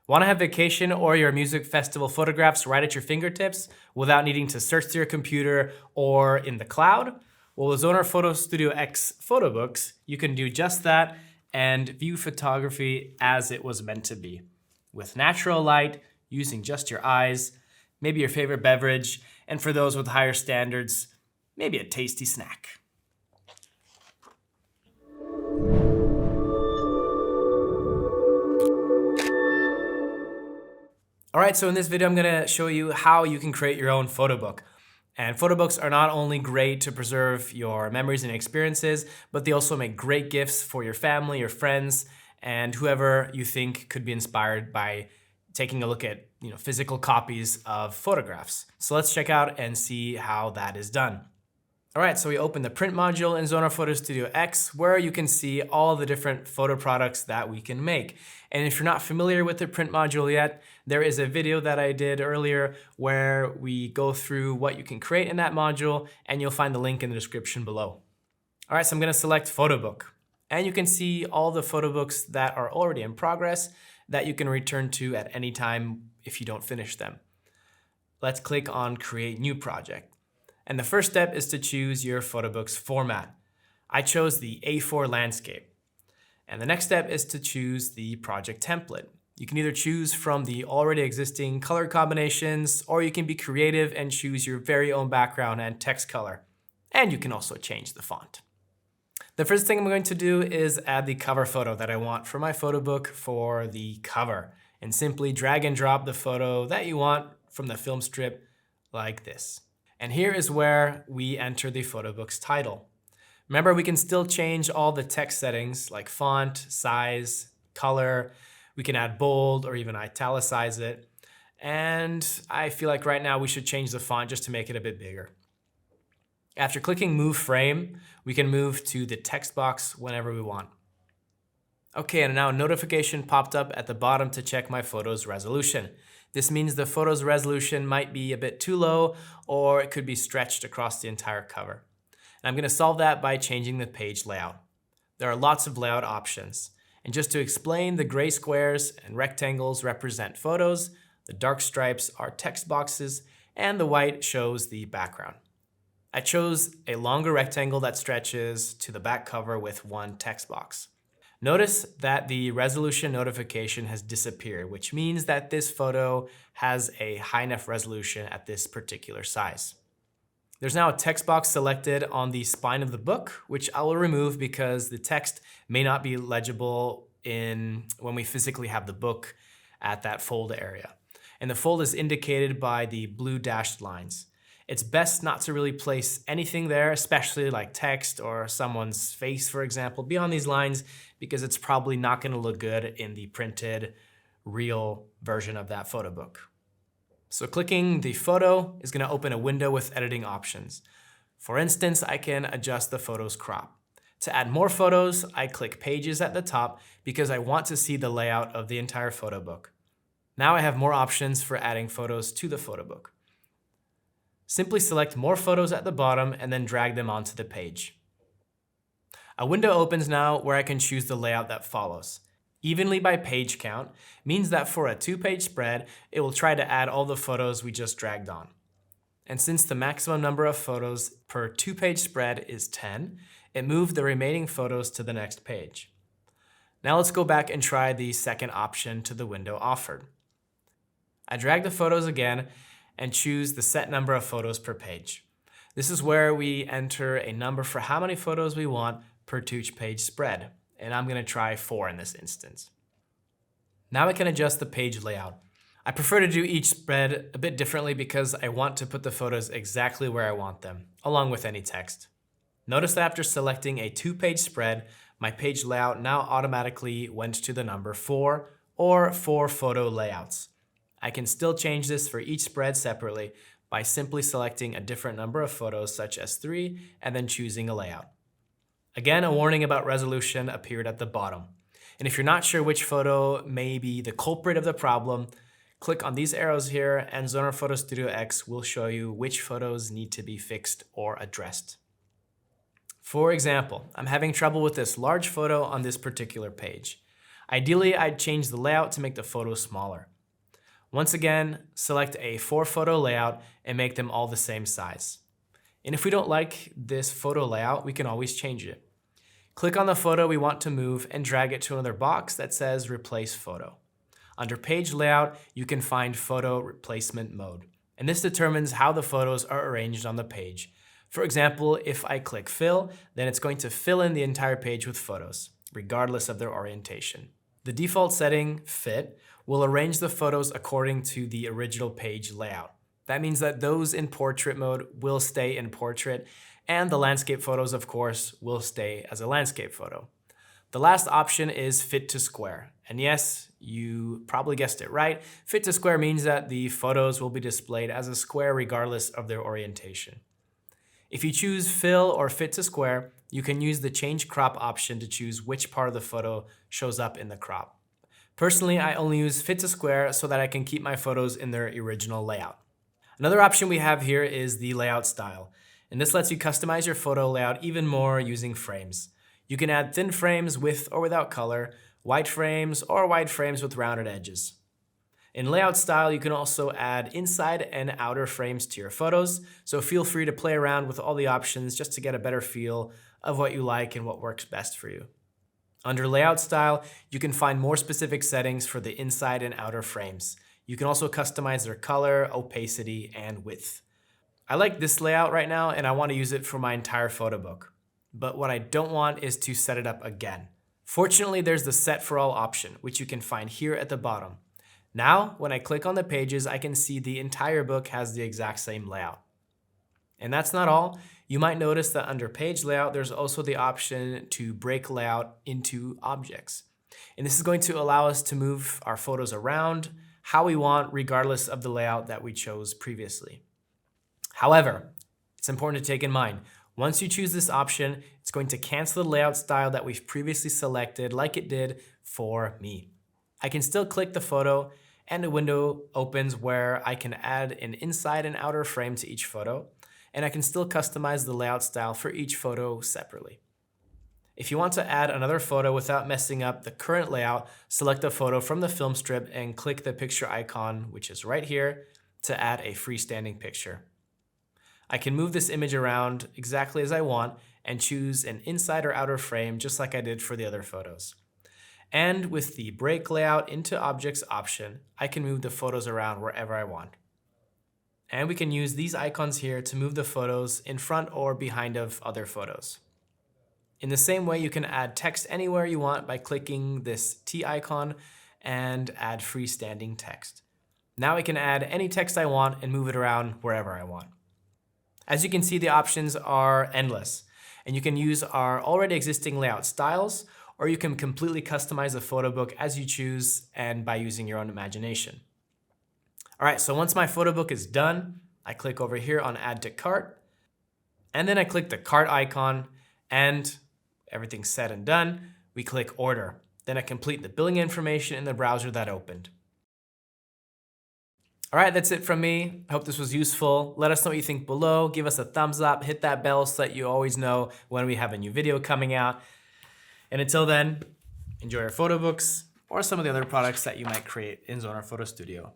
Want to have vacation or your music festival photographs right at your fingertips without needing to search through your computer or in the cloud? Well, with Zonar Photo Studio X PhotoBooks, you can do just that and view photography as it was meant to be. With natural light, using just your eyes, maybe your favorite beverage, and for those with higher standards, maybe a tasty snack. All right, so in this video, I'm gonna show you how you can create your own photo book. And photo books are not only great to preserve your memories and experiences, but they also make great gifts for your family, your friends, and whoever you think could be inspired by taking a look at physical copies of photographs. So let's check out and see how that is done. All right, so we open the print module in Zonar Photo Studio X, where you can see all the different photo products that we can make. And if you're not familiar with the print module yet, there is a video that I did earlier where we go through what you can create in that module, and you'll find the link in the description below. All right, so I'm gonna select Photo Book. And you can see all the photo books that are already in progress that you can return to at any time if you don't finish them. Let's click on Create New Project. And the first step is to choose your photo book's format. I chose the A4 landscape. And the next step is to choose the project template. You can either choose from the already existing color combinations, or you can be creative and choose your very own background and text color. And you can also change the font. The first thing I'm going to do is add the cover photo that I want for my photo book for the cover, and simply drag and drop the photo that you want from the film strip like this. And here is where we enter the photo book's title. Remember, we can still change all the text settings like font, size, color. We can add bold or even italicize it. And I feel like right now we should change the font just to make it a bit bigger. After clicking Move Frame, we can move to the text box whenever we want. Okay, and now a notification popped up at the bottom to check my photo's resolution. This means the photo's resolution might be a bit too low, or it could be stretched across the entire cover. And I'm gonna solve that by changing the page layout. There are lots of layout options. And just to explain, the gray squares and rectangles represent photos, the dark stripes are text boxes, and the white shows the background. I chose a longer rectangle that stretches to the back cover with one text box. Notice that the resolution notification has disappeared, which means that this photo has a high enough resolution at this particular size. There's now a text box selected on the spine of the book, which I will remove because the text may not be legible when we physically have the book at that fold area. And the fold is indicated by the blue dashed lines. It's best not to really place anything there, especially like text or someone's face, for example, beyond these lines, because it's probably not going to look good in the printed, real version of that photo book. So clicking the photo is going to open a window with editing options. For instance, I can adjust the photo's crop. To add more photos, I click Pages at the top because I want to see the layout of the entire photo book. Now I have more options for adding photos to the photo book. Simply select More Photos at the bottom and then drag them onto the page. A window opens now where I can choose the layout that follows. Evenly by page count means that for a 2-page spread, it will try to add all the photos we just dragged on. And since the maximum number of photos per 2-page spread is 10, it moved the remaining photos to the next page. Now let's go back and try the second option to the window offered. I drag the photos again and choose the set number of photos per page. This is where we enter a number for how many photos we want per 2-page spread, and I'm gonna try 4 in this instance. Now I can adjust the page layout. I prefer to do each spread a bit differently because I want to put the photos exactly where I want them, along with any text. Notice that after selecting a 2-page spread, my page layout now automatically went to the number 4 or 4 photo layouts. I can still change this for each spread separately by simply selecting a different number of photos, such as 3, and then choosing a layout. Again, a warning about resolution appeared at the bottom. And if you're not sure which photo may be the culprit of the problem, click on these arrows here and Zonar Photo Studio X will show you which photos need to be fixed or addressed. For example, I'm having trouble with this large photo on this particular page. Ideally, I'd change the layout to make the photos smaller. Once again, select a 4-photo layout and make them all the same size. And if we don't like this photo layout, we can always change it. Click on the photo we want to move and drag it to another box that says Replace Photo. Under Page Layout, you can find Photo Replacement Mode, and this determines how the photos are arranged on the page. For example, if I click Fill, then it's going to fill in the entire page with photos, regardless of their orientation. The default setting, Fit, will arrange the photos according to the original page layout. That means that those in portrait mode will stay in portrait, and the landscape photos, of course, will stay as a landscape photo. The last option is Fit to Square. And yes, you probably guessed it right. Fit to Square means that the photos will be displayed as a square regardless of their orientation. If you choose Fill or Fit to Square, you can use the Change Crop option to choose which part of the photo shows up in the crop. Personally, I only use Fit to Square so that I can keep my photos in their original layout. Another option we have here is the Layout Style, and this lets you customize your photo layout even more using frames. You can add thin frames with or without color, white frames, or wide frames with rounded edges. In Layout Style, you can also add inside and outer frames to your photos, so feel free to play around with all the options just to get a better feel of what you like and what works best for you. Under Layout Style, you can find more specific settings for the inside and outer frames. You can also customize their color, opacity, and width. I like this layout right now, and I want to use it for my entire photo book. But what I don't want is to set it up again. Fortunately, there's the Set for All option, which you can find here at the bottom. Now, when I click on the pages, I can see the entire book has the exact same layout. And that's not all. You might notice that under Page Layout, there's also the option to break layout into objects. And this is going to allow us to move our photos around how we want, regardless of the layout that we chose previously. However, it's important to take in mind, once you choose this option, it's going to cancel the layout style that we've previously selected like it did for me. I can still click the photo and a window opens where I can add an inside and outer frame to each photo, and I can still customize the layout style for each photo separately. If you want to add another photo without messing up the current layout, select a photo from the film strip and click the picture icon, which is right here, to add a freestanding picture. I can move this image around exactly as I want and choose an inside or outer frame just like I did for the other photos. And with the Break Layout into Objects option, I can move the photos around wherever I want. And we can use these icons here to move the photos in front or behind of other photos. In the same way, you can add text anywhere you want by clicking this T icon and add freestanding text. Now I can add any text I want and move it around wherever I want. As you can see, the options are endless, and you can use our already existing layout styles, or you can completely customize the photo book as you choose and by using your own imagination. All right, so once my photo book is done, I click over here on Add to Cart, and then I click the cart icon, and everything's said and done, we click Order. Then I complete the billing information in the browser that opened. All right, that's it from me. I hope this was useful. Let us know what you think below. Give us a thumbs up, hit that bell so that you always know when we have a new video coming out. And until then, enjoy your photo books or some of the other products that you might create in Zonar Photo Studio.